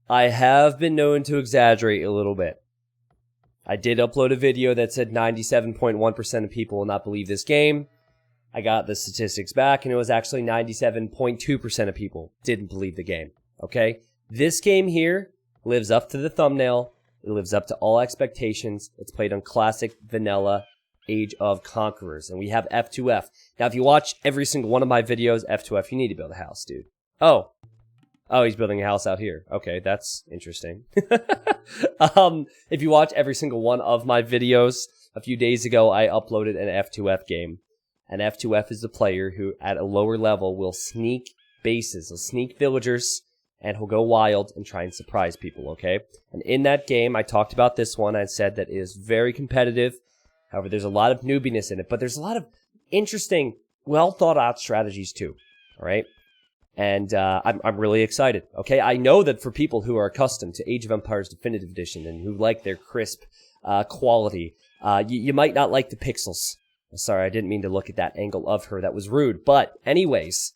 I have been known to exaggerate a little bit. I did upload a video that said 97.1% of people will not believe this game. I got the statistics back, and it was actually 97.2% of people didn't believe the game. Okay? This game here lives up to the thumbnail. It lives up to all expectations. It's played on classic vanilla Age of Conquerors. And we have F2F. Now, if you watch every single one of my videos, F2F, you need to build a house, dude. Oh, he's building a house out here. Okay, that's interesting. If you watch every single one of my videos, a few days ago, I uploaded an F2F game. And F2F is the player who, at a lower level, will sneak bases, will sneak villagers, and he'll go wild and try and surprise people, okay? And in that game, I talked about this one. I said that it is very competitive. However, there's a lot of noobiness in it, but there's a lot of interesting, well-thought-out strategies, too, all right? And I'm really excited, okay? I know that for people who are accustomed to Age of Empires Definitive Edition and who like their crisp quality, you might not like the pixels. Sorry, I didn't mean to look at that angle of her. That was rude. But anyways,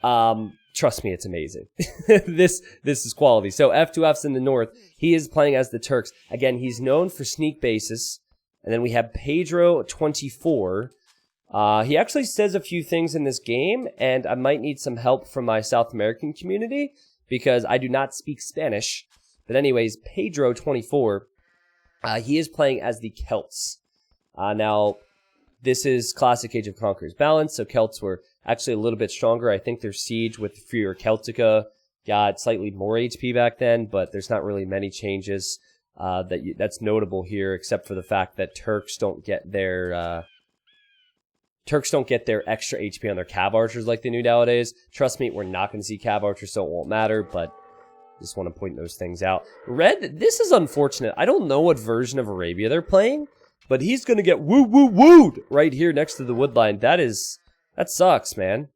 trust me, it's amazing. This is quality. So F2F's in the north. He is playing as the Turks. Again, he's known for sneak bases. And then we have Pedro 24. He actually says a few things in this game, and I might need some help from my South American community because I do not speak Spanish. But anyways, Pedro 24, he is playing as the Celts. Now, this is classic Age of Conquerors balance, so Celts were actually a little bit stronger. I think their siege with Fear Celtica got slightly more HP back then, but there's not really many changes that's notable here, except for the fact that Turks don't get their extra HP on their Cav Archers like they do nowadays. Trust me, we're not going to see Cav Archers, so it won't matter, but just want to point those things out. Red, this is unfortunate. I don't know what version of Arabia they're playing, but he's going to get wooed right here next to the woodline. That sucks, man.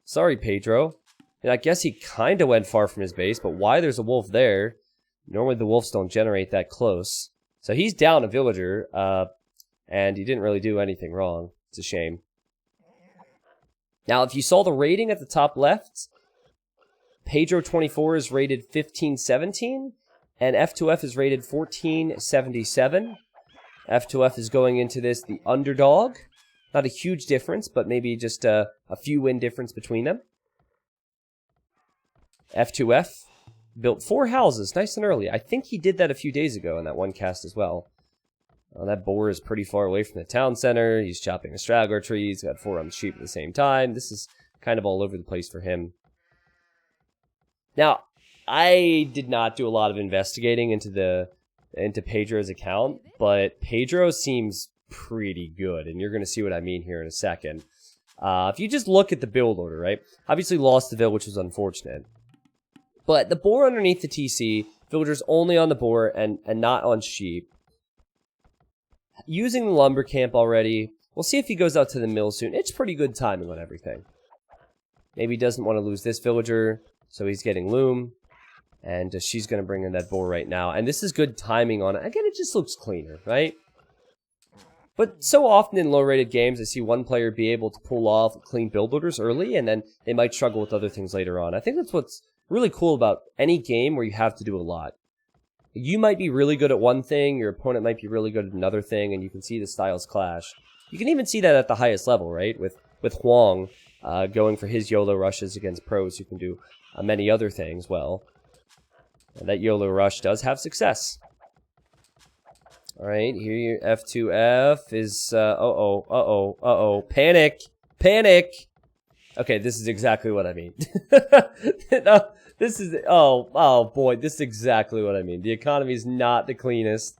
Sorry, Pedro. And I guess he kind of went far from his base, but why there's a wolf there? Normally the wolves don't generate that close. So he's down a villager, and he didn't really do anything wrong. It's a shame. Now, if you saw the rating at the top left, Pedro 24 is rated 1517, and F2F is rated 1477. F2F is going into this the underdog. Not a huge difference, but maybe just a few win difference between them. F2F built 4 houses nice and early. I think he did that a few days ago in that one cast as well. That boar is pretty far away from the town center. He's chopping a straggler tree. He's got 4 on the sheep at the same time. This is kind of all over the place for him. Now, I did not do a lot of investigating into Pedro's account, but Pedro seems pretty good, and you're going to see what I mean here in a second. If you just look at the build order, right? Obviously lost the village, which was unfortunate. But the boar underneath the TC, villagers only on the boar and not on sheep. Using the lumber camp already. We'll see if he goes out to the mill soon. It's pretty good timing on everything. Maybe he doesn't want to lose this villager, so he's getting loom. And she's going to bring in that boar right now. And this is good timing on it. Again, it just looks cleaner, right? But so often in low-rated games, I see one player be able to pull off clean build orders early, and then they might struggle with other things later on. I think that's what's really cool about any game where you have to do a lot. You might be really good at one thing, your opponent might be really good at another thing, and you can see the styles clash. You can even see that at the highest level, right? With Huang going for his YOLO rushes against pros who can do many other things well. And that YOLO rush does have success. Alright, here your F2F is, panic! Panic! Okay, this is exactly what I mean. No, this is, oh boy, this is exactly what I mean. The economy is not the cleanest.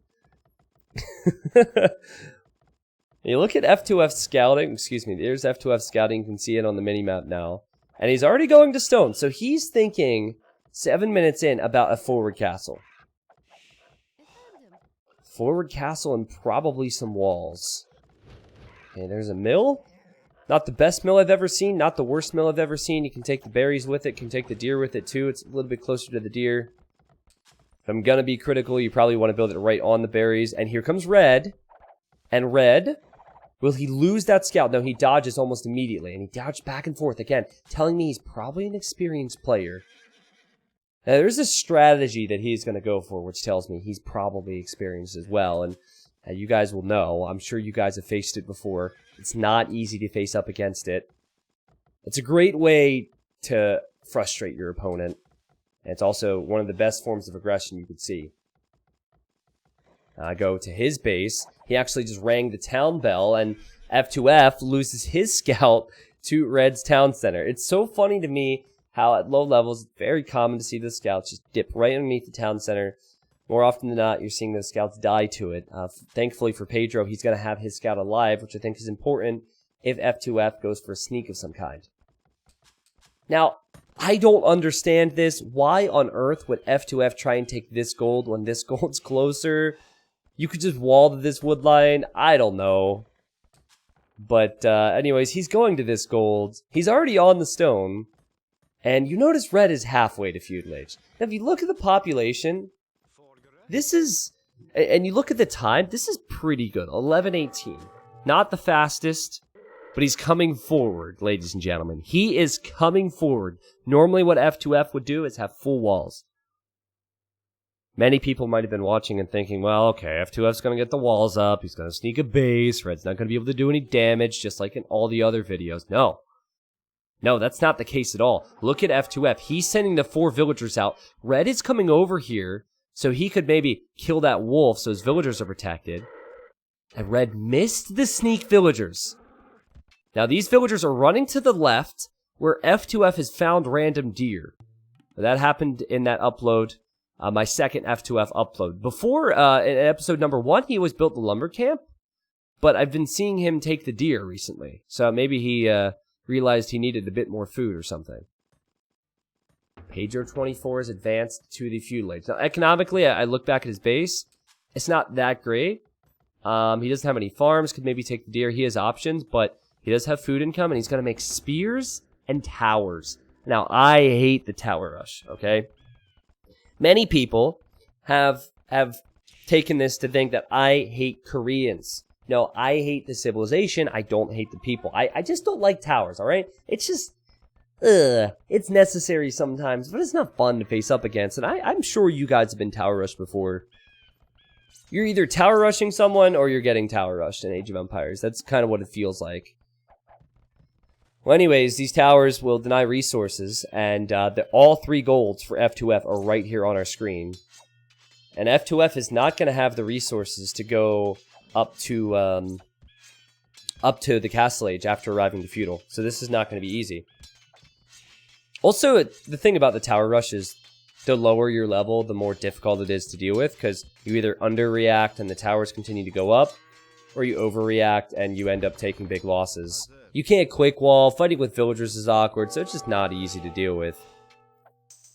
You look at F2F scouting, excuse me, there's F2F scouting, you can see it on the mini-map now. And he's already going to stone, so he's thinking 7 minutes in about a forward castle. Forward castle and probably some walls. Okay, there's a mill. Not the best mill I've ever seen, not the worst mill I've ever seen. You can take the berries with it, can take the deer with it too. It's a little bit closer to the deer. If I'm gonna be critical, you probably want to build it right on the berries. And here comes Red. And Red, will he lose that scout? No, he dodges almost immediately. And he dodged back and forth again, telling me he's probably an experienced player. Now, there's a strategy that he's going to go for, which tells me he's probably experienced as well. And you guys will know. I'm sure you guys have faced it before. It's not easy to face up against it. It's a great way to frustrate your opponent. And it's also one of the best forms of aggression you could see. I go to his base. He actually just rang the town bell, and F2F loses his scout to Red's town center. It's so funny to me how at low levels, it's very common to see the scouts just dip right underneath the town center. More often than not, you're seeing those scouts die to it. Thankfully for Pedro, he's going to have his scout alive, which I think is important if F2F goes for a sneak of some kind. Now, I don't understand this. Why on earth would F2F try and take this gold when this gold's closer? You could just wall to this wood line. I don't know. But anyways, he's going to this gold. He's already on the stone. And you notice Red is halfway to feudal age. Now, if you look at the population, this is... And you look at the time, this is pretty good. 11:18. Not the fastest, but he's coming forward, ladies and gentlemen. He is coming forward. Normally what F2F would do is have full walls. Many people might have been watching and thinking, well, okay, F2F's going to get the walls up. He's going to sneak a base. Red's not going to be able to do any damage, just like in all the other videos. No. No, that's not the case at all. Look at F2F. He's sending the 4 villagers out. Red is coming over here, so he could maybe kill that wolf so his villagers are protected. And Red missed the sneak villagers. Now, these villagers are running to the left, where F2F has found random deer. That happened in that upload. My second F2F upload. Before, in episode number 1, he was built the lumber camp, but I've been seeing him take the deer recently. So maybe he realized he needed a bit more food or something. Pedro 24 is advanced to the feudal age. Now, economically, I look back at his base. It's not that great. He doesn't have any farms, could maybe take the deer. He has options, but he does have food income, and he's going to make spears and towers. Now, I hate the tower rush, okay? Many people have taken this to think that I hate Koreans. No, I hate the civilization. I don't hate the people. I just don't like towers, all right? It's just, it's necessary sometimes, but it's not fun to face up against. And I'm sure you guys have been tower rushed before. You're either tower rushing someone or you're getting tower rushed in Age of Empires. That's kind of what it feels like. Well, anyways, these towers will deny resources, and all 3 golds for F2F are right here on our screen. And F2F is not going to have the resources to go up to the Castle Age after arriving to feudal. So this is not going to be easy. Also, the thing about the tower rush is the lower your level, the more difficult it is to deal with, because you either underreact and the towers continue to go up, or you overreact and you end up taking big losses. You can't quick wall. Fighting with villagers is awkward, so it's just not easy to deal with.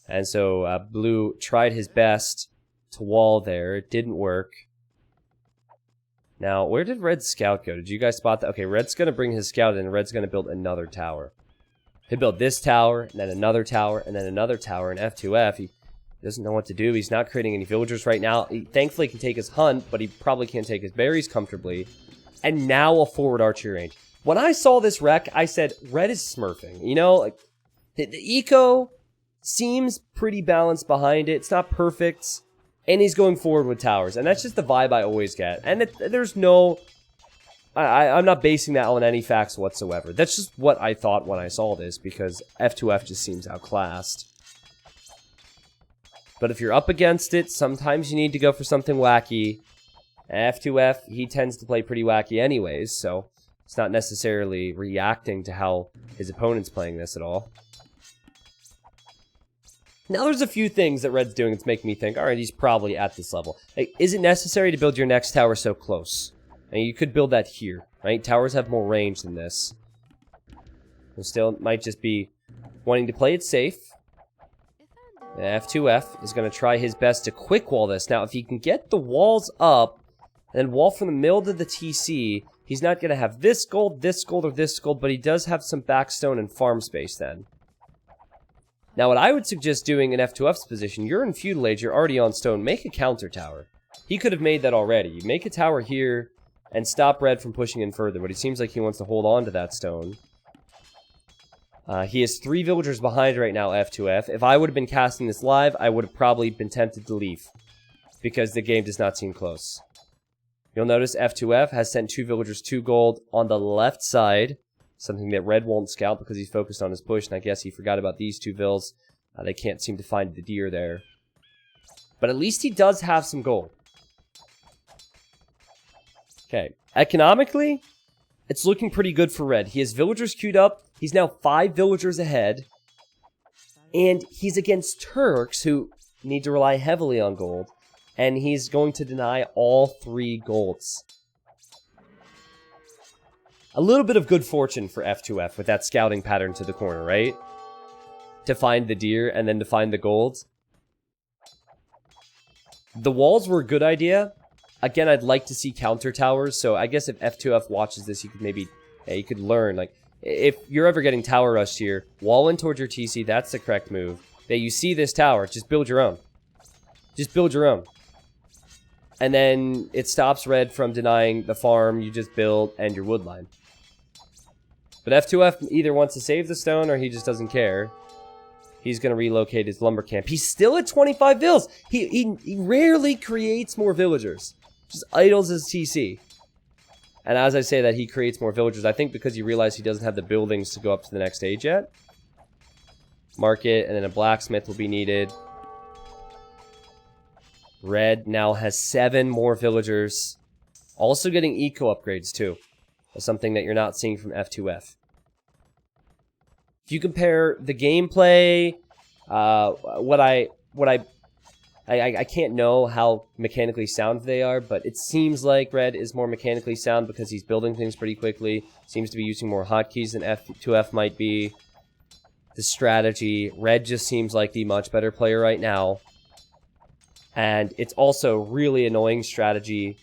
And so Blue tried his best to wall there. It didn't work. Now, where did Red's scout go? Did you guys spot that? Okay, Red's going to bring his scout in, and Red's going to build another tower. He'll build this tower, and then another tower, and then another tower. And F2F, he doesn't know what to do. He's not creating any villagers right now. He thankfully can take his hunt, but he probably can't take his berries comfortably. And now a forward archery range. When I saw this wreck, I said, Red is smurfing. You know, like, the eco seems pretty balanced behind it. It's not perfect. And he's going forward with towers. And that's just the vibe I always get. And there's no... I'm not basing that on any facts whatsoever. That's just what I thought when I saw this, because F2F just seems outclassed. But if you're up against it, sometimes you need to go for something wacky. F2F, he tends to play pretty wacky anyways, so it's not necessarily reacting to how his opponent's playing this at all. Now there's a few things that Red's doing that's making me think, alright, he's probably at this level. Like, is it necessary to build your next tower so close? And you could build that here, right? Towers have more range than this. And still, it might just be wanting to play it safe. And F2F is going to try his best to quick wall this. Now, if he can get the walls up, and then wall from the middle to the TC, he's not going to have this gold, or this gold, but he does have some backstone and farm space then. Now, what I would suggest doing in F2F's position, you're in feudal age, you're already on stone, make a counter tower. He could have made that already. You make a tower here, and stop Red from pushing in further, but it seems like he wants to hold on to that stone. He is 3 villagers behind right now, F2F. If I would have been casting this live, I would have probably been tempted to leave, because the game does not seem close. You'll notice F2F has sent 2 villagers 2 gold on the left side, something that Red won't scout because he's focused on his push, and I guess he forgot about these 2 vills. They can't seem to find the deer there. But at least he does have some gold. Okay, economically, it's looking pretty good for Red. He has villagers queued up. He's now 5 villagers ahead. And he's against Turks, who need to rely heavily on gold. And he's going to deny all 3 golds. A little bit of good fortune for F2F with that scouting pattern to the corner, right? To find the deer and then to find the golds. The walls were a good idea. Again, I'd like to see counter towers, so I guess if F2F watches this, you could maybe, you could learn, like, if you're ever getting tower rushed here, wall in towards your TC, that's the correct move. That you see this tower, just build your own. Just build your own. And then it stops Red from denying the farm you just built and your wood line. But F2F either wants to save the stone or he just doesn't care. He's going to relocate his lumber camp. He's still at 25 vills. He rarely creates more villagers. Just idles his TC. And as I say that, he creates more villagers. I think because he realized he doesn't have the buildings to go up to the next stage yet. Market, and then a blacksmith will be needed. Red now has 7 more villagers. Also getting eco upgrades too. That's something that you're not seeing from F2F. If you compare the gameplay, I can't know how mechanically sound they are, but it seems like Red is more mechanically sound because he's building things pretty quickly. Seems to be using more hotkeys than F2F might be. The strategy, Red just seems like the much better player right now. And it's also really annoying strategy,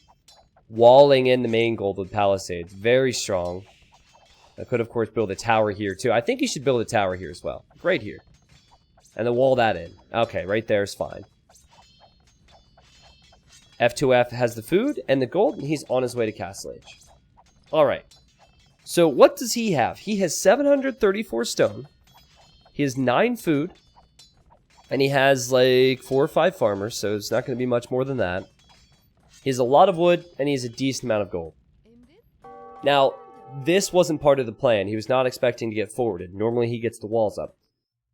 walling in the main gold with palisades. Very strong. I could, of course, build a tower here, too. I think you should build a tower here as well. Right here. And then wall that in. Okay, right there is fine. F2F has the food and the gold, and he's on his way to Castle Age. Alright. So, what does he have? He has 734 stone. He has 9 food. And he has, like, 4 or 5 farmers, so it's not going to be much more than that. He has a lot of wood, and he has a decent amount of gold. Now, this wasn't part of the plan. He was not expecting to get forwarded. Normally, he gets the walls up.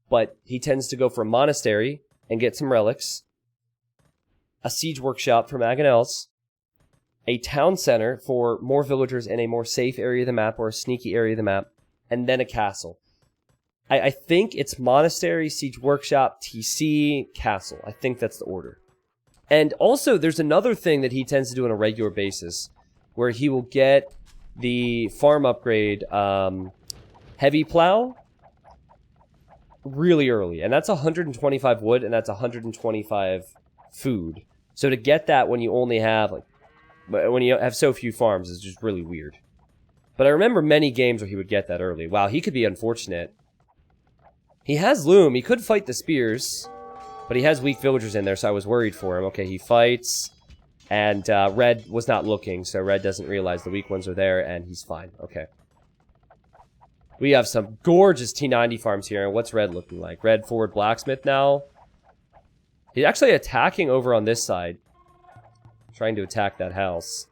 But he tends to go for a monastery and get some relics. A siege workshop for Mangonels. A town center for more villagers in a more safe area of the map, or a sneaky area of the map. And then a castle. I think it's monastery, siege workshop, TC, castle. I think that's the order. And also, there's another thing that he tends to do on a regular basis, where he will get the farm upgrade, heavy plow, really early. And that's 125 wood, and that's 125 food. So to get that when you only have, like, when you have so few farms is just really weird. But I remember many games where he would get that early. Wow, he could be unfortunate. He has loom. He could fight the spears, but he has weak villagers in there, so I was worried for him. Okay, he fights, and Red was not looking, so Red doesn't realize the weak ones are there, and he's fine. Okay. We have some gorgeous T90 farms here, and what's Red looking like? Red forward blacksmith now. He's actually attacking over on this side, trying to attack that house.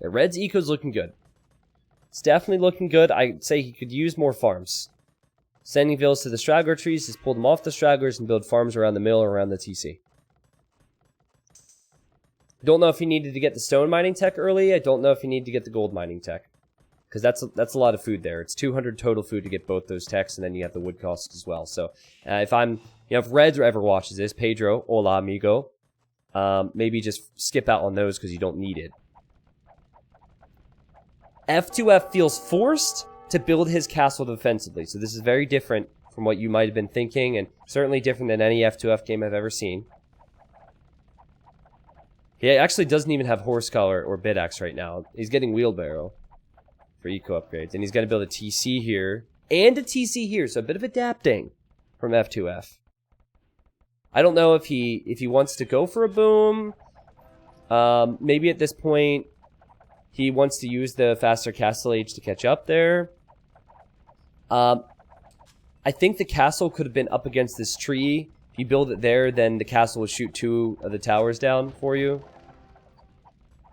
Yeah, Red's eco's looking good. It's definitely looking good. I'd say he could use more farms. Sending villas to the straggler trees, just pull them off the stragglers and build farms around the mill or around the TC. Don't know if he needed to get the stone mining tech early. I don't know if he needed to get the gold mining tech. Because that's a lot of food there. It's 200 total food to get both those techs, and then you have the wood cost as well. So, if Red ever watches this, Pedro, hola amigo, maybe just skip out on those because you don't need it. F2F feels forced to build his castle defensively. So this is very different from what you might have been thinking, and certainly different than any F2F game I've ever seen. He actually doesn't even have horse collar or bit axe right now. He's getting wheelbarrow for eco upgrades, and he's going to build a TC here and a TC here, so a bit of adapting from F2F. I don't know if he wants to go for a boom. Maybe at this point he wants to use the faster castle age to catch up there. I think the castle could have been up against this tree. If you build it there, then the castle will shoot 2 of the towers down for you.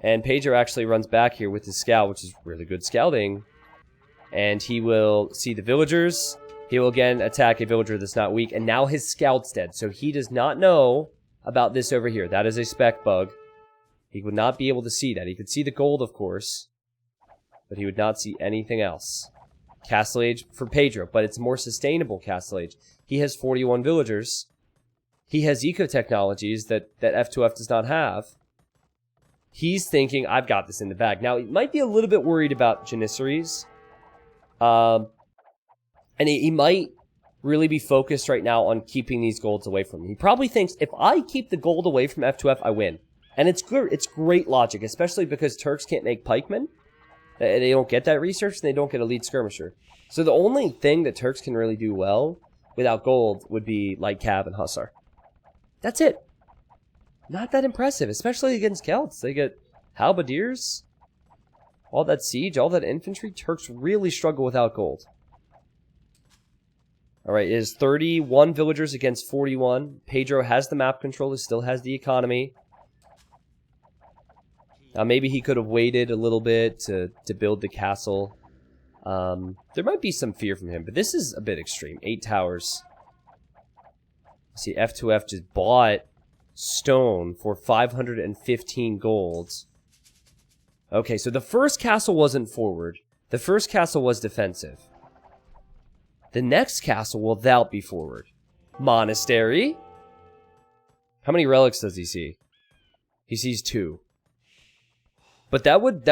And Pedro actually runs back here with his scout, which is really good scouting. And he will see the villagers. He will again attack a villager that's not weak. And now his scout's dead. So he does not know about this over here. That is a spec bug. He would not be able to see that. He could see the gold, of course. But he would not see anything else. Castle Age for Pedro. But it's more sustainable Castle Age. He has 41 villagers. He has eco-technologies that F2F does not have. He's thinking, I've got this in the bag. Now, he might be a little bit worried about Janissaries. And he might really be focused right now on keeping these golds away from him. He probably thinks, if I keep the gold away from F2F, I win. And it's good. It's great logic, especially because Turks can't make pikemen. They don't get that research, and they don't get elite skirmisher. So the only thing that Turks can really do well without gold would be light cav and hussar. That's it. Not that impressive, especially against Celts. They get halberdiers, all that siege, all that infantry. Turks really struggle without gold. Alright, it is 31 villagers against 41. Pedro has the map control, he still has the economy. Now maybe he could have waited a little bit to build the castle. There might be some fear from him, but this is a bit extreme. 8 towers. See, F2F just bought stone for 515 gold. Okay, so the first castle wasn't forward. The first castle was defensive. The next castle will be forward. Monastery. How many relics does he see? He sees 2. But that would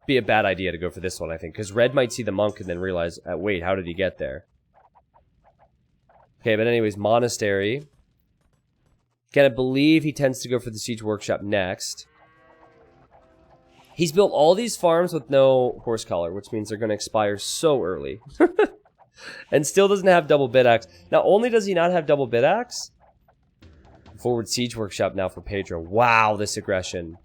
be a bad idea to go for this one, I think, because Red might see the monk and then realize, wait, how did he get there? Okay, but anyways, Monastery. Again, I believe he tends to go for the Siege Workshop next. He's built all these farms with no horse collar, which means they're going to expire so early. And still doesn't have double bid axe. Not only does he not have double bid axe, forward Siege Workshop now for Pedro. Wow, this aggression.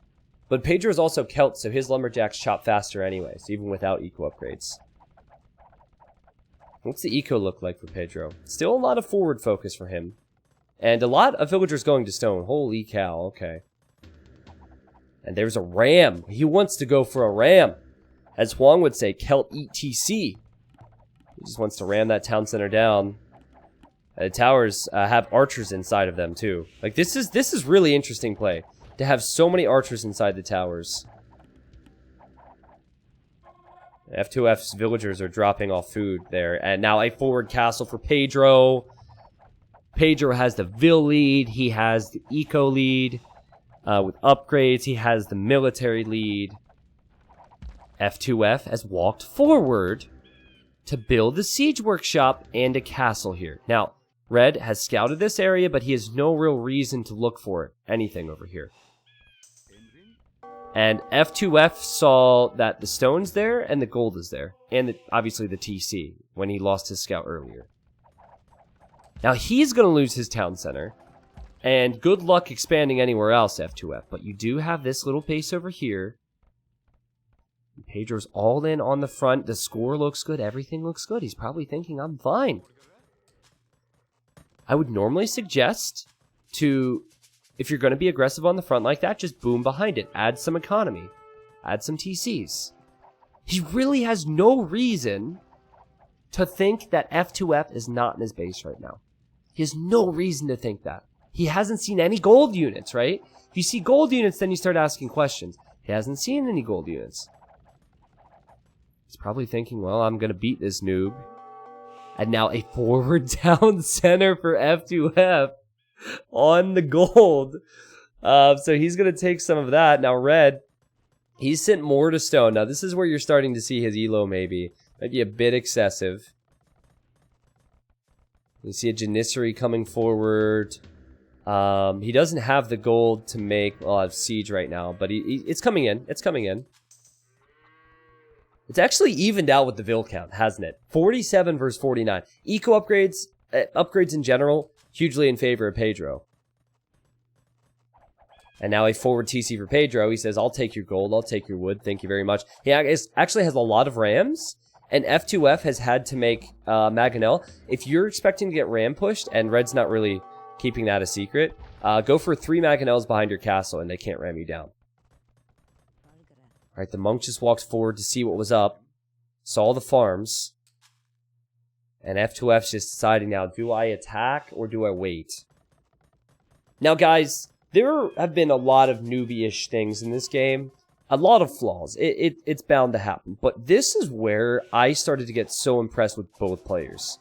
But Pedro is also Celt, so his lumberjacks chop faster anyways, even without eco upgrades. What's the eco look like for Pedro? Still a lot of forward focus for him. And a lot of villagers going to stone. Holy cow, okay. And there's a ram. He wants to go for a ram. As Huang would say, Celt ETC. He just wants to ram that town center down. The towers have archers inside of them too. Like this is really interesting play. To have so many archers inside the towers. F2F's villagers are dropping off food there. And now a forward castle for Pedro. Pedro has the Vil lead. He has the eco lead. With upgrades, he has the military lead. F2F has walked forward to build the siege workshop and a castle here. Now, Red has scouted this area, but he has no real reason to look for anything over here. And F2F saw that the stone's there and the gold is there. And obviously the TC when he lost his scout earlier. Now he's going to lose his town center. And good luck expanding anywhere else, F2F. But you do have this little base over here. Pedro's all in on the front. The score looks good. Everything looks good. He's probably thinking, I'm fine. I would normally suggest to... If you're going to be aggressive on the front like that, just boom behind it. Add some economy. Add some TCs. He really has no reason to think that F2F is not in his base right now. He has no reason to think that. He hasn't seen any gold units, right? If you see gold units, then you start asking questions. He hasn't seen any gold units. He's probably thinking, well, I'm going to beat this noob. And now a forward down center for F2F. On the gold. So he's going to take some of that. Now Red, he's sent more to stone. Now this is where you're starting to see his elo maybe. Might be a bit excessive. You see a Janissary coming forward. He doesn't have the gold to make a lot of siege right now. But it's coming in. It's coming in. It's actually evened out with the Vil count, hasn't it? 47 versus 49. Eco upgrades, upgrades in general, hugely in favor of Pedro. And now a forward TC for Pedro. He says, I'll take your gold. I'll take your wood. Thank you very much. He actually has a lot of rams. and F2F has had to make Mangonel. If you're expecting to get ram pushed, and Red's not really keeping that a secret, go for 3 Mangonels behind your castle, and they can't ram you down. Alright, the monk just walked forward to see what was up, saw the farms, and F2F's just deciding now, do I attack or do I wait? Now guys, there have been a lot of newbie-ish things in this game. A lot of flaws. It's bound to happen. But this is where I started to get so impressed with both players.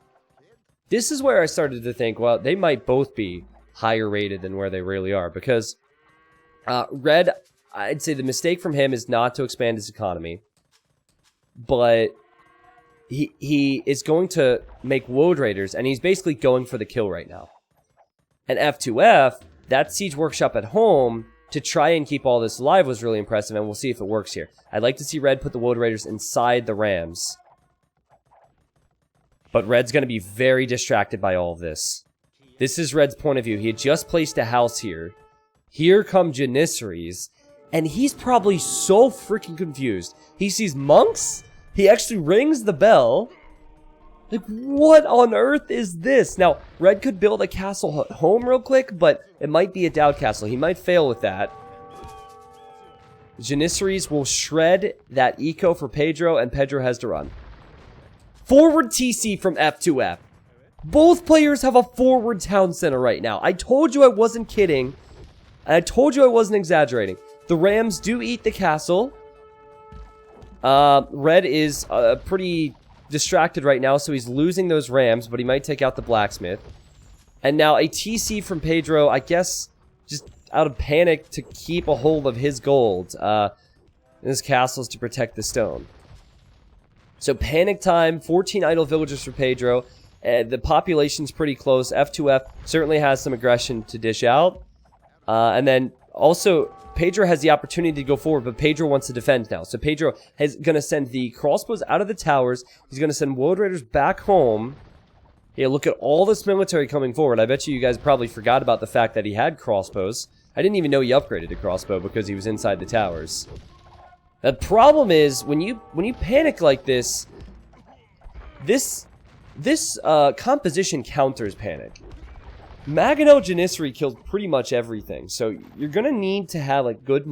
This is where I started to think, well, they might both be higher rated than where they really are. Because Red, I'd say the mistake from him is not to expand his economy. But he is going to make Woad Raiders, and he's basically going for the kill right now. And F2F, that Siege Workshop at home, to try and keep all this alive was really impressive, and we'll see if it works here. I'd like to see Red put the Woad Raiders inside the Rams. But Red's going to be very distracted by all of this. This is Red's point of view. He had just placed a house here. Here come Janissaries, and he's probably so freaking confused. He sees monks, he actually rings the bell. Like, what on earth is this? Now, Red could build a castle at home real quick, but it might be a Dowd castle. He might fail with that. Janissaries will shred that eco for Pedro, and Pedro has to run. Forward TC from F2F. Both players have a forward town center right now. I told you I wasn't kidding. And I told you I wasn't exaggerating. The Rams do eat the castle. Red is pretty distracted right now, so he's losing those Rams, but he might take out the blacksmith. And now a TC from Pedro, I guess, just out of panic to keep a hold of his gold. His castles to protect the stone. So panic time, 14 idle villagers for Pedro. The population's pretty close. F2F certainly has some aggression to dish out. And then also, Pedro has the opportunity to go forward, but Pedro wants to defend now. So Pedro is going to send the crossbows out of the towers. He's going to send Woad Raiders back home. Yeah, look at all this military coming forward. I bet you guys probably forgot about the fact that he had crossbows. I didn't even know he upgraded to crossbow because he was inside the towers. The problem is, when you panic like this, this composition counters panic. Mangonel Janissary killed pretty much everything, so you're gonna need to have like good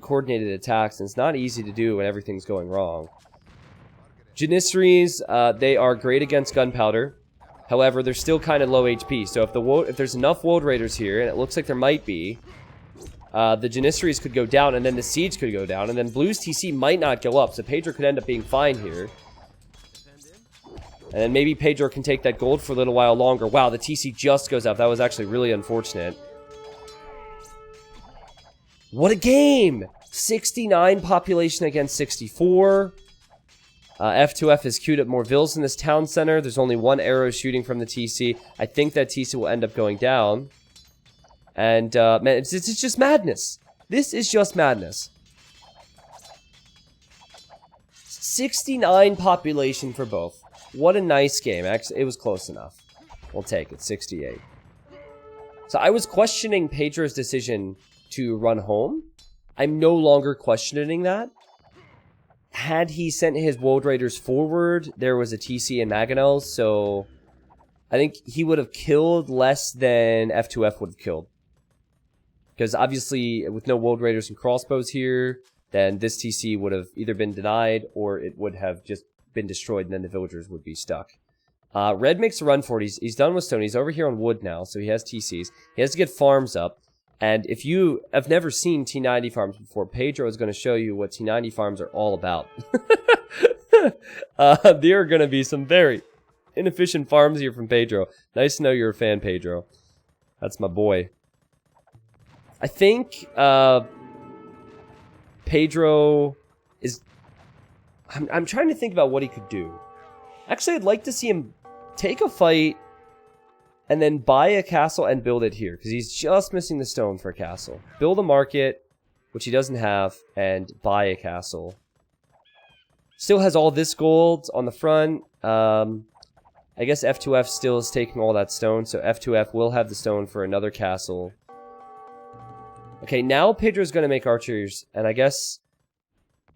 coordinated attacks, and it's not easy to do when everything's going wrong. Janissaries, they are great against gunpowder. However, they're still kind of low HP, so if there's enough Woad Raiders here, and it looks like there might be, the Janissaries could go down, and then the Siege could go down, and then Blue's TC might not go up, so Pedro could end up being fine here. And then maybe Pedro can take that gold for a little while longer. Wow, the TC just goes up. That was actually really unfortunate. What a game! 69 population against 64. F2F has queued up more vills in this town center. There's only one arrow shooting from the TC. I think that TC will end up going down. And, man, it's just madness. This is just madness. 69 population for both. What a nice game. Actually, it was close enough. We'll take it. 68. So I was questioning Pedro's decision to run home. I'm no longer questioning that. Had he sent his Woad Raiders forward, there was a TC in Mangonel, so I think he would have killed less than F2F would have killed. Because obviously, with no Woad Raiders and crossbows here, then this TC would have either been denied, or it would have just been destroyed, and then the villagers would be stuck. Red makes a run for it. He's done with stone. He's over here on wood now, so he has TCs. He has to get farms up. And if you have never seen T90 farms before, Pedro is going to show you what T90 farms are all about. There are going to be some very inefficient farms here from Pedro. Nice to know you're a fan, Pedro. That's my boy. I think Pedro is... I'm trying to think about what he could do. Actually, I'd like to see him take a fight and then buy a castle and build it here, because he's just missing the stone for a castle. Build a market, which he doesn't have, and buy a castle. Still has all this gold on the front. I guess F2F still is taking all that stone, so F2F will have the stone for another castle. Okay, now Pedro's going to make archers, and I guess...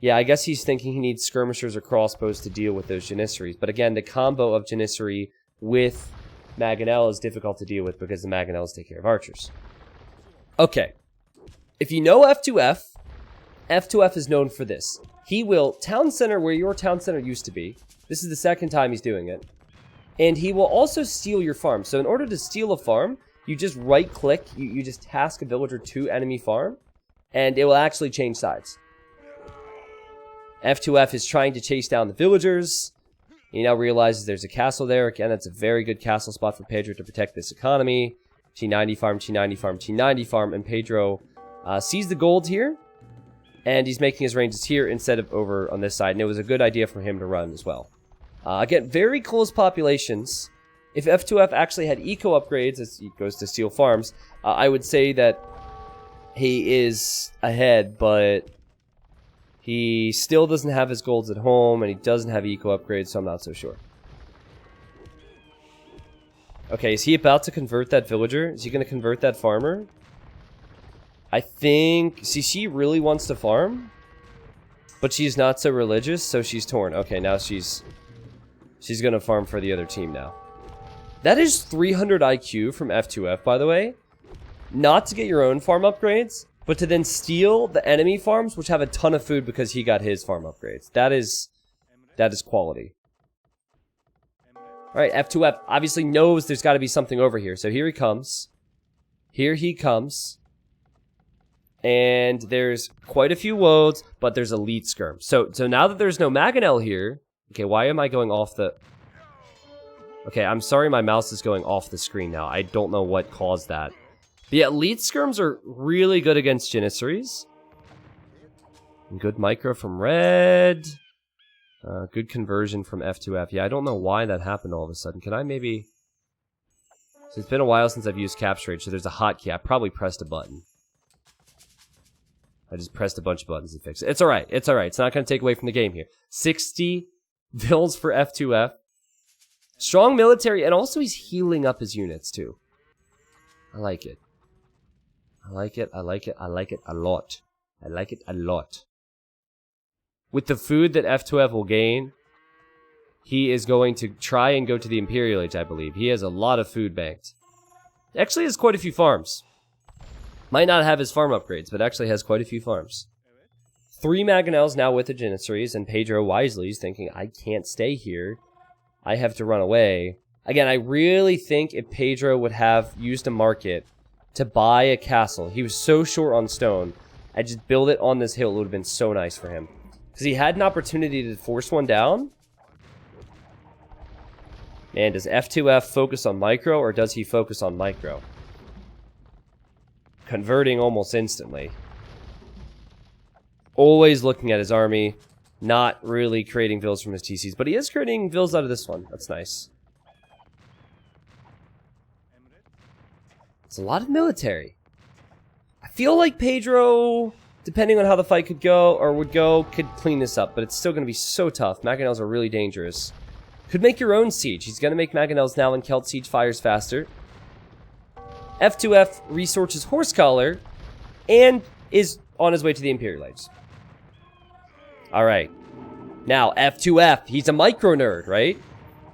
Yeah, I guess he's thinking he needs skirmishers or crossbows to deal with those Janissaries. But again, the combo of Janissary with Mangonel is difficult to deal with because the Mangonels take care of archers. Okay. If you know F2F, F2F is known for this. He will town center where your town center used to be. This is the second time he's doing it. And he will also steal your farm. So in order to steal a farm, you just right-click, you just task a villager to enemy farm, and it will actually change sides. F2F is trying to chase down the villagers. He now realizes there's a castle there. Again, that's a very good castle spot for Pedro to protect this economy. T90 farm, T90 farm, T90 farm, and Pedro sees the gold here, and he's making his ranges here instead of over on this side, and it was a good idea for him to run as well. Again, very close populations. If F2F actually had eco upgrades as he goes to steal farms, I would say that he is ahead, but he still doesn't have his golds at home, and he doesn't have eco upgrades, so I'm not so sure. Okay, is he about to convert that villager? Is he going to convert that farmer? I think... See, she really wants to farm, but she's not so religious, so she's torn. Okay, now she's going to farm for the other team now. That is 300 IQ from F2F, by the way. Not to get your own farm upgrades, but to then steal the enemy farms, which have a ton of food because he got his farm upgrades. That is quality. Alright, F2F obviously knows there's got to be something over here. So here he comes. Here he comes. And there's quite a few woads, but there's elite skirm. So now that there's no Mangonel here... Okay, why am I going off the... Okay, I'm sorry my mouse is going off the screen now. I don't know what caused that. The elite skirms are really good against Janissaries. Good micro from red. Good conversion from F2F. Yeah, I don't know why that happened all of a sudden. Can I maybe... So it's been a while since I've used Capture Rage, so there's a hotkey. I probably pressed a button. I just pressed a bunch of buttons to fix it. It's alright. It's alright. It's not going to take away from the game here. 60 vills for F2F. Strong military, and also he's healing up his units, too. I like it. I like it. I like it. I like it a lot. I like it a lot. With the food that F2F will gain, he is going to try and go to the Imperial Age, I believe. He has a lot of food banked. Actually has quite a few farms. Might not have his farm upgrades, but actually has quite a few farms. 3 Mangonels now with the Janissaries, and Pedro wisely is thinking, I can't stay here. I have to run away. Again, I really think if Pedro would have used a market to buy a castle, he was so short on stone, I'd just build it on this hill. It would have been so nice for him. Because he had an opportunity to force one down. Man, does F2F focus on micro, or does he focus on micro? Converting almost instantly. Always looking at his army. Not really creating vills from his TCs, but he is creating vills out of this one. That's nice. It's a lot of military. I feel like Pedro, depending on how the fight could go, or would go, could clean this up, but it's still going to be so tough. Mangonels are really dangerous. Could make your own siege. He's going to make Mangonels now, and Celt siege fires faster. F2F researches Horse Collar, and is on his way to the Imperial Age. Alright. Now, F2F, he's a micro nerd, right?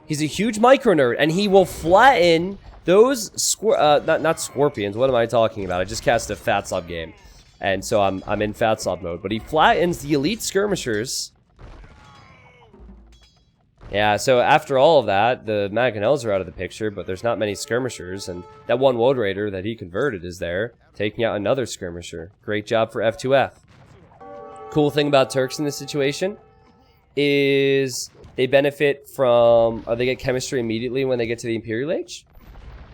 He's a huge micro nerd, and he will flatten those not scorpions. What am I talking about? I just cast a Fat Slob game, and so I'm in Fat Slob mode. But he flattens the elite skirmishers. Yeah, so after all of that, the Mangonels are out of the picture, but there's not many skirmishers, and that one Woad Raider that he converted is there, taking out another skirmisher. Great job for F2F. Cool thing about Turks in this situation is they benefit from, they get chemistry immediately when they get to the Imperial Age,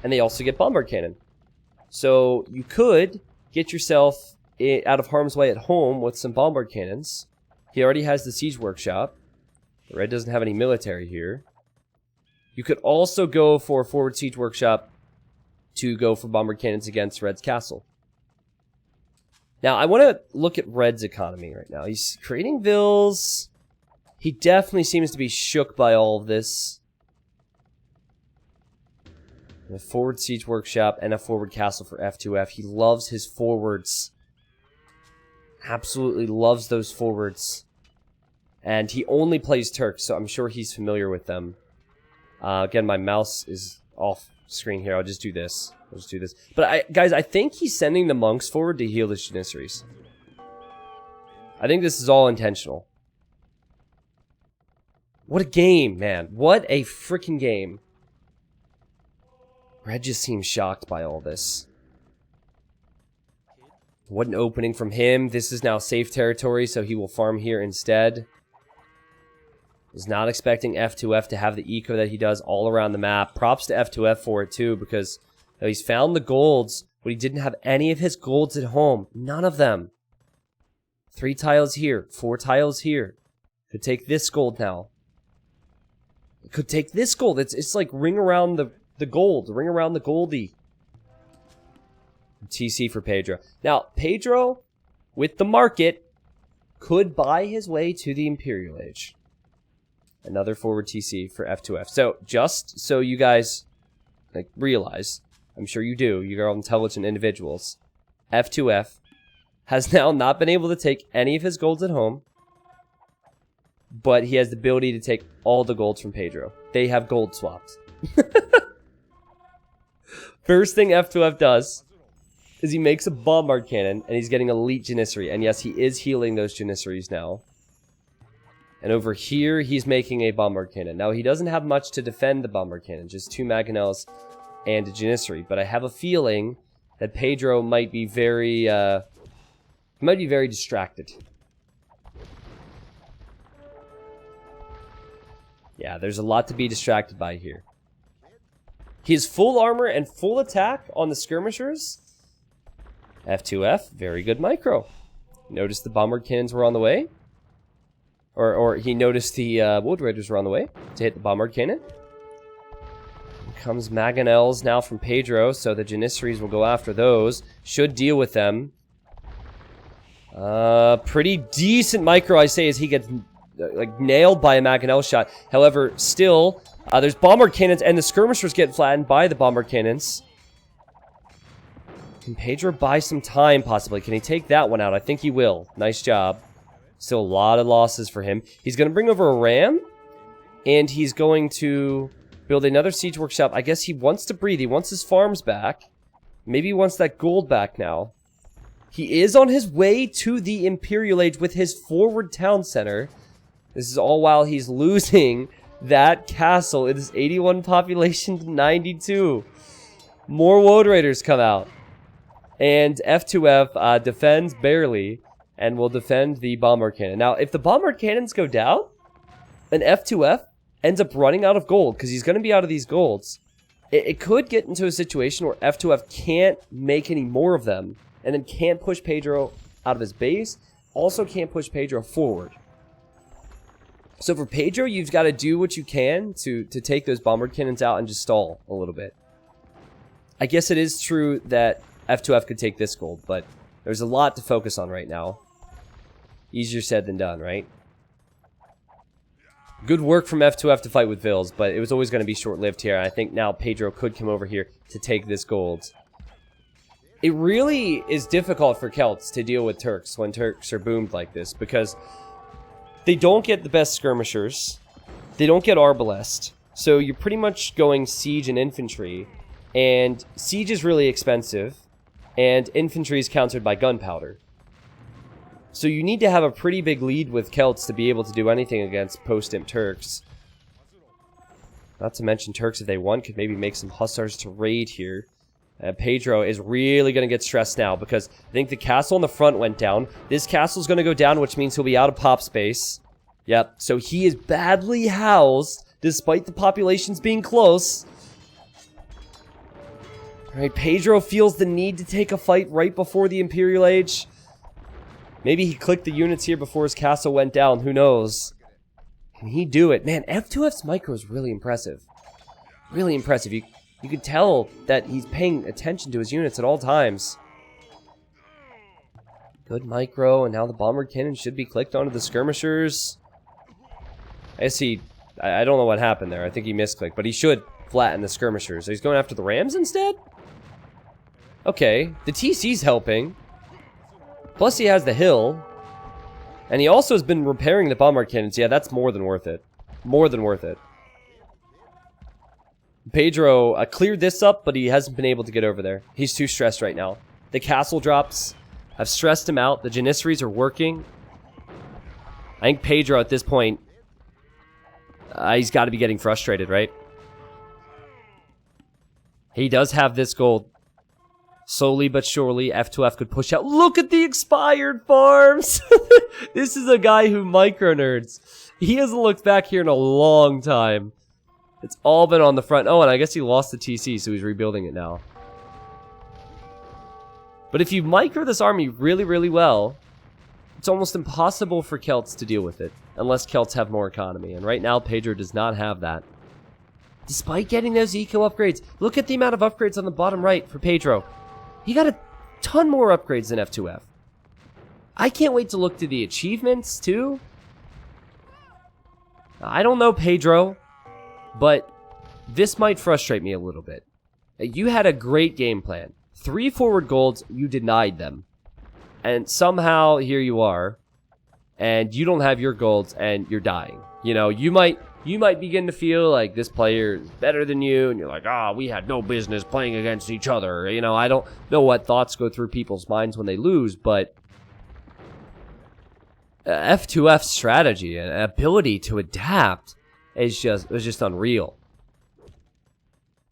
and they also get bombard cannon. So you could get yourself out of harm's way at home with some bombard cannons. He already has the siege workshop. The red doesn't have any military here. You could also go for a forward siege workshop to go for bombard cannons against red's castle. Now, I want to look at red's economy right now. He's creating vills. He definitely seems to be shook by all of this. And a forward siege workshop and a forward castle for F2F. He loves his forwards. Absolutely loves those forwards. And he only plays Turks, so I'm sure he's familiar with them. Again, my mouse is off screen here. I'll just do this. But guys, I think he's sending the monks forward to heal the Janissaries. I think this is all intentional. What a game, man. What a freaking game. Red just seems shocked by all this. What an opening from him. This is now safe territory, so he will farm here instead. Was not expecting F2F to have the eco that he does all around the map. Props to F2F for it too, because he's found the golds, but he didn't have any of his golds at home. None of them. 3 tiles here, 4 tiles here. Could take this gold now. Could take this gold. It's like ring around the gold. Ring around the goldie. TC for Pedro. Now, Pedro, with the market, could buy his way to the Imperial Age. Another forward TC for F2F. So, just so you guys realize, I'm sure you do, you're all intelligent individuals, F2F has now not been able to take any of his golds at home, but he has the ability to take all the golds from Pedro. They have gold swapped. First thing F2F does is he makes a bombard cannon, and he's getting elite Janissary. And yes, he is healing those Janissaries now. And over here, he's making a bombard cannon. Now, he doesn't have much to defend the bombard cannon, just 2 mangonels and a Janissary. But I have a feeling that Pedro might be very distracted. Yeah, there's a lot to be distracted by here. He has full armor and full attack on the skirmishers. F2F, very good micro. Noticed the bombard cannons were on the way. Or he noticed the Wood Raiders were on the way to hit the bombard cannon. Here comes Mangonels now from Pedro, so the Janissaries will go after those. Should deal with them. Pretty decent micro, I say, as he gets nailed by a Mangonel shot. However, still, there's bombard cannons, and the skirmishers get flattened by the bombard cannons. Can Pedro buy some time, possibly? Can he take that one out? I think he will. Nice job. Still a lot of losses for him. He's going to bring over a ram, and he's going to build another siege workshop. I guess he wants to breathe. He wants his farms back. Maybe he wants that gold back now. He is on his way to the Imperial Age with his forward town center. This is all while he's losing that castle. It is 81 population to 92. More Woad Raiders come out. And F2F defends barely and will defend the bombard cannon. Now, if the bombard cannons go down, and F2F ends up running out of gold, because he's going to be out of these golds, it could get into a situation where F2F can't make any more of them, and then can't push Pedro out of his base, also can't push Pedro forward. So for Pedro, you've got to do what you can to take those bombard cannons out and just stall a little bit. I guess it is true that F2F could take this gold, but there's a lot to focus on right now. Easier said than done, right? Good work from F2F to fight with Vils, but it was always going to be short-lived here. I think now Pedro could come over here to take this gold. It really is difficult for Celts to deal with Turks when Turks are boomed like this, because they don't get the best skirmishers. They don't get Arbalest. So you're pretty much going siege and infantry, and siege is really expensive, and infantry is countered by gunpowder. So you need to have a pretty big lead with Celts to be able to do anything against post-imp Turks. Not to mention Turks, if they want, could maybe make some Hussars to raid here. Pedro is really going to get stressed now, because I think the castle in the front went down. This castle's going to go down, which means he'll be out of pop space. Yep, so he is badly housed, despite the populations being close. Alright, Pedro feels the need to take a fight right before the Imperial Age. Maybe he clicked the units here before his castle went down. Who knows? Can he do it? Man, F2F's micro is really impressive. Really impressive. You can tell that he's paying attention to his units at all times. Good micro, and now the bombard cannon should be clicked onto the skirmishers. I don't know what happened there. I think he misclicked, but he should flatten the skirmishers. So he's going after the rams instead? Okay, the TC's helping. Plus he has the hill. And he also has been repairing the bombard cannons. Yeah, that's more than worth it. More than worth it. Pedro cleared this up, but he hasn't been able to get over there. He's too stressed right now. The castle drops have stressed him out. The Janissaries are working. I think Pedro at this point, he's got to be getting frustrated, right? He does have this gold. Slowly but surely, F2F could push out. Look at the expired farms! This is a guy who micro-nerds. He hasn't looked back here in a long time. It's all been on the front. Oh, and I guess he lost the TC, so he's rebuilding it now. But if you micro this army really, really well, it's almost impossible for Celts to deal with it. Unless Celts have more economy. And right now, Pedro does not have that. Despite getting those eco upgrades. Look at the amount of upgrades on the bottom right for Pedro. He got a ton more upgrades than F2F. I can't wait to look to the achievements, too. I don't know, Pedro, but this might frustrate me a little bit. You had a great game plan. 3 forward golds, you denied them. And somehow, here you are, and you don't have your golds, and you're dying. You know, you might begin to feel like this player is better than you, and you're like, we had no business playing against each other. You know, I don't know what thoughts go through people's minds when they lose, but F2F's strategy and ability to adapt was just unreal.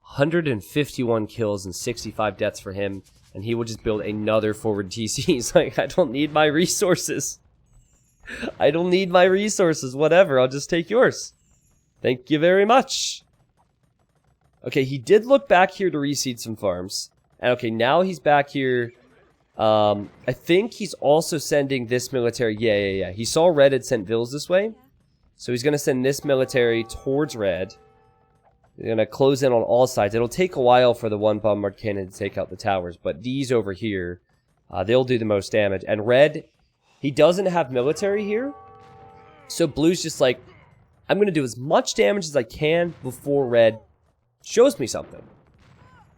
151 kills and 65 deaths for him, and he will just build another forward TC. He's like, I don't need my resources. I don't need my resources. Whatever, I'll just take yours. Thank you very much. Okay, he did look back here to reseed some farms. And okay, now he's back here. I think he's also sending this military. Yeah. He saw Red had sent Vills this way. So he's going to send this military towards Red. They're going to close in on all sides. It'll take a while for the one bombard cannon to take out the towers. But these over here, they'll do the most damage. And Red, he doesn't have military here. So Blue's just like, I'm going to do as much damage as I can before Red shows me something.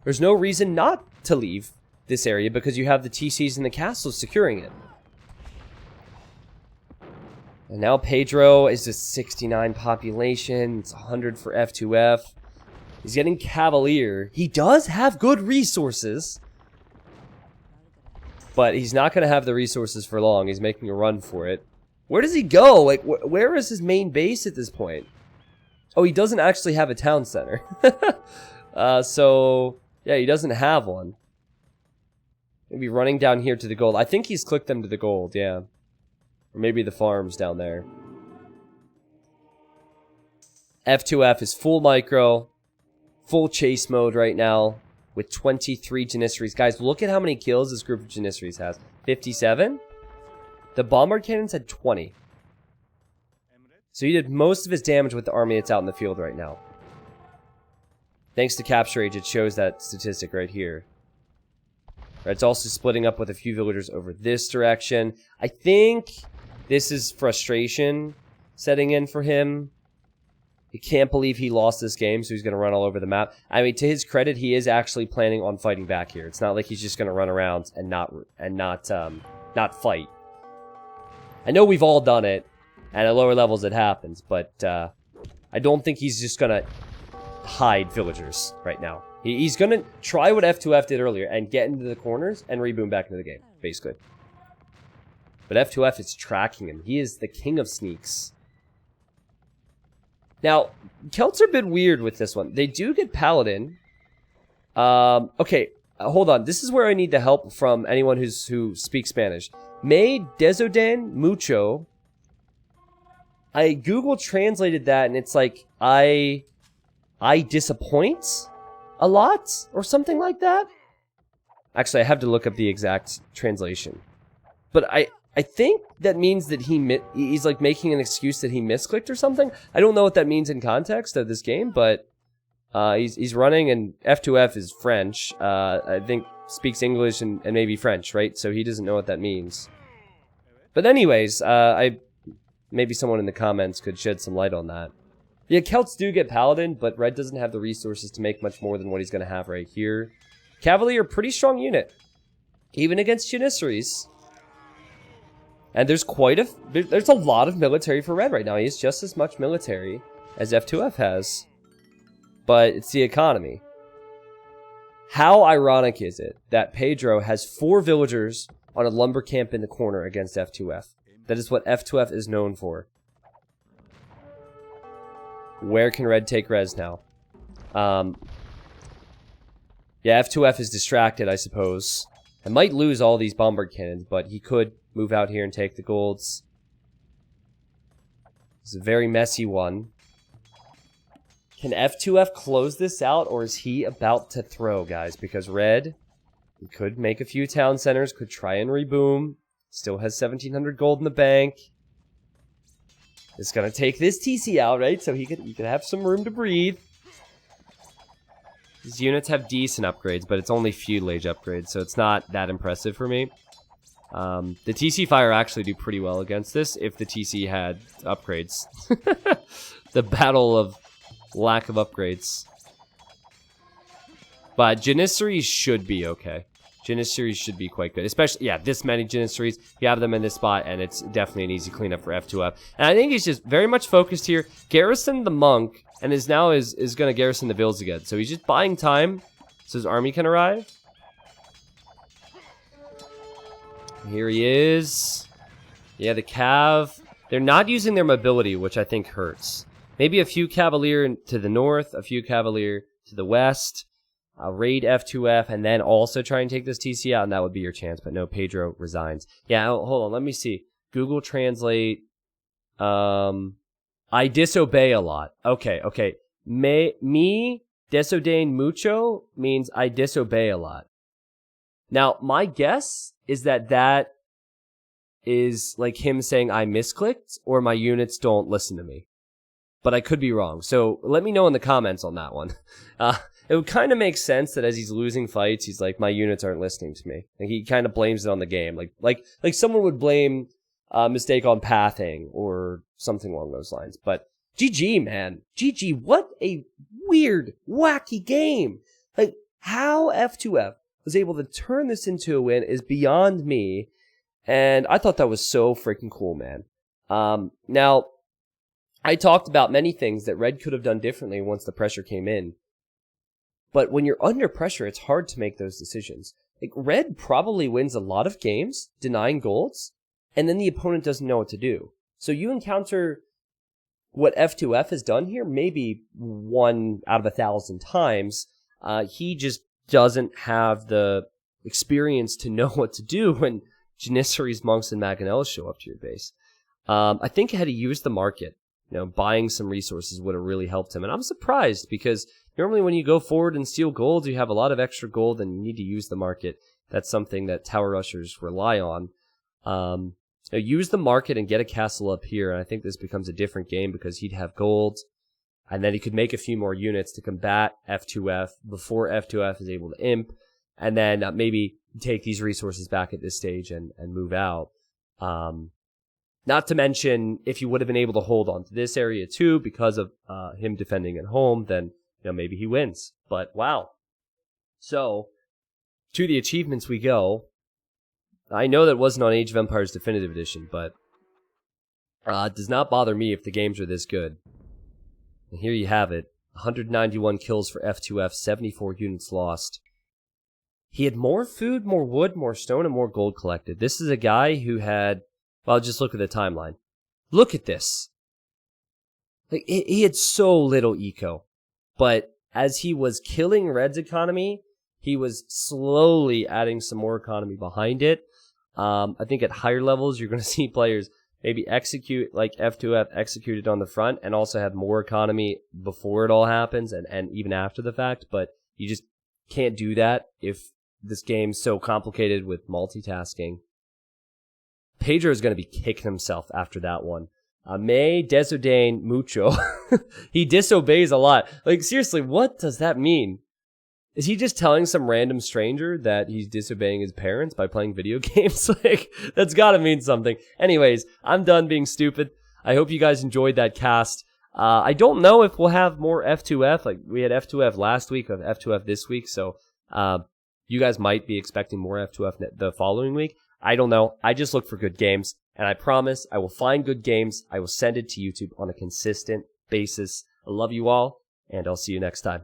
There's no reason not to leave this area because you have the TCs and the castles securing it. And now Pedro is just 69 population. It's 100 for F2F. He's getting Cavalier. He does have good resources. But he's not going to have the resources for long. He's making a run for it. Where does he go? Like, where is his main base at this point? Oh, he doesn't actually have a town center. So, yeah, he doesn't have one. Maybe running down here to the gold. I think he's clicked them to the gold, yeah. Or maybe the farms down there. F2F is full micro. Full chase mode right now. With 23 Janissaries. Guys, look at how many kills this group of Janissaries has. 57? The bombard cannons had 20. So he did most of his damage with the army that's out in the field right now. Thanks to Capture Age, it shows that statistic right here. It's also splitting up with a few villagers over this direction. I think this is frustration setting in for him. He can't believe he lost this game, so he's going to run all over the map. I mean, to his credit, he is actually planning on fighting back here. It's not like he's just going to run around and not fight. I know we've all done it, and at lower levels it happens, but I don't think he's just going to hide villagers right now. He's going to try what F2F did earlier and get into the corners and reboom back into the game, basically. But F2F is tracking him. He is the king of sneaks. Now, Celts are a bit weird with this one. They do get Paladin. Okay, hold on. This is where I need the help from anyone who speaks Spanish. Me desodan mucho. I Google translated that, and it's like, I disappoint a lot, or something like that. Actually, I have to look up the exact translation. But I think that means that he's like making an excuse that he misclicked or something. I don't know what that means in context of this game, but he's running, and F2F is French. I think speaks English and maybe French, right? So he doesn't know what that means. But anyways, maybe someone in the comments could shed some light on that. Yeah, Celts do get Paladin, but Red doesn't have the resources to make much more than what he's going to have right here. Cavalier, pretty strong unit. Even against Janissaries. And there's there's a lot of military for red right now. He has just as much military as F2F has. But it's the economy. How ironic is it that Pedro has 4 villagers on a lumber camp in the corner against F2F? That is what F2F is known for. Where can red take res now? Yeah, F2F is distracted, I suppose. I might lose all these bombard cannons, but he could move out here and take the golds. It's a very messy one. Can F2F close this out, or is he about to throw, guys? Because red, he could make a few town centers, could try and reboom. Still has 1,700 gold in the bank. It's gonna take this TC out, right? So he could have some room to breathe. These units have decent upgrades, but it's only feudal age upgrades, so it's not that impressive for me. The TC Fire actually do pretty well against this if the TC had upgrades. The battle of lack of upgrades. But Janissaries should be okay. Janissaries should be quite good. Especially, yeah, this many Janissaries. You have them in this spot, and it's definitely an easy cleanup for F2F. And I think he's just very much focused here. Garrison the monk, and is going to garrison the villas again. So he's just buying time so his army can arrive. Here he is. Yeah, the Cav. They're not using their mobility, which I think hurts. Maybe a few Cavalier to the north, a few Cavalier to the west. Raid F2F, and then also try and take this TC out, and that would be your chance. But no, Pedro resigns. Yeah, hold on. Let me see. Google Translate. I disobey a lot. Okay. Me desobeying mucho means I disobey a lot. Now, my guess is that is like him saying I misclicked, or my units don't listen to me. But I could be wrong. So let me know in the comments on that one. It would kind of make sense that as he's losing fights, he's like, my units aren't listening to me. Like, he kind of blames it on the game. Like someone would blame a mistake on pathing or something along those lines. But GG, man. GG. What a weird, wacky game. Like, how F2F was able to turn this into a win is beyond me. And I thought that was so freaking cool, man. Now, I talked about many things that Red could have done differently once the pressure came in. But when you're under pressure, it's hard to make those decisions. Like, Red probably wins a lot of games, denying golds, and then the opponent doesn't know what to do. So you encounter what F2F has done here, maybe 1 out of 1,000 times. He just doesn't have the experience to know what to do when Janissaries, Monks, and Mangonels show up to your base. I think had he used the market, buying some resources would have really helped him. And I'm surprised because normally when you go forward and steal gold, you have a lot of extra gold and you need to use the market. That's something that tower rushers rely on. Use the market and get a castle up here. And I think this becomes a different game because he'd have gold. And then he could make a few more units to combat F2F before F2F is able to imp. And then maybe take these resources back at this stage and move out. Not to mention, if you would have been able to hold on to this area too because of him defending at home, then maybe he wins. But wow. So, to the achievements we go. I know that wasn't on Age of Empires Definitive Edition, but it does not bother me if the games are this good. And here you have it. 191 kills for F2F, 74 units lost. He had more food, more wood, more stone, and more gold collected. This is a guy who had... Well, just look at the timeline. Look at this. Like, he had so little eco. But as he was killing Red's economy, he was slowly adding some more economy behind it. I think at higher levels, you're going to see players maybe execute, like F2F executed on the front, and also have more economy before it all happens, and even after the fact. But you just can't do that if this game's so complicated with multitasking. Pedro is going to be kicking himself after that one. Me desobedeen mucho. He disobeys a lot. Like, seriously, what does that mean? Is he just telling some random stranger that he's disobeying his parents by playing video games? Like, that's got to mean something. Anyways, I'm done being stupid. I hope you guys enjoyed that cast. I don't know if we'll have more F2F. Like, we had F2F last week, of F2F this week, so You guys might be expecting more F2F the following week. I don't know. I just look for good games, and I promise I will find good games. I will send it to YouTube on a consistent basis. I love you all, and I'll see you next time.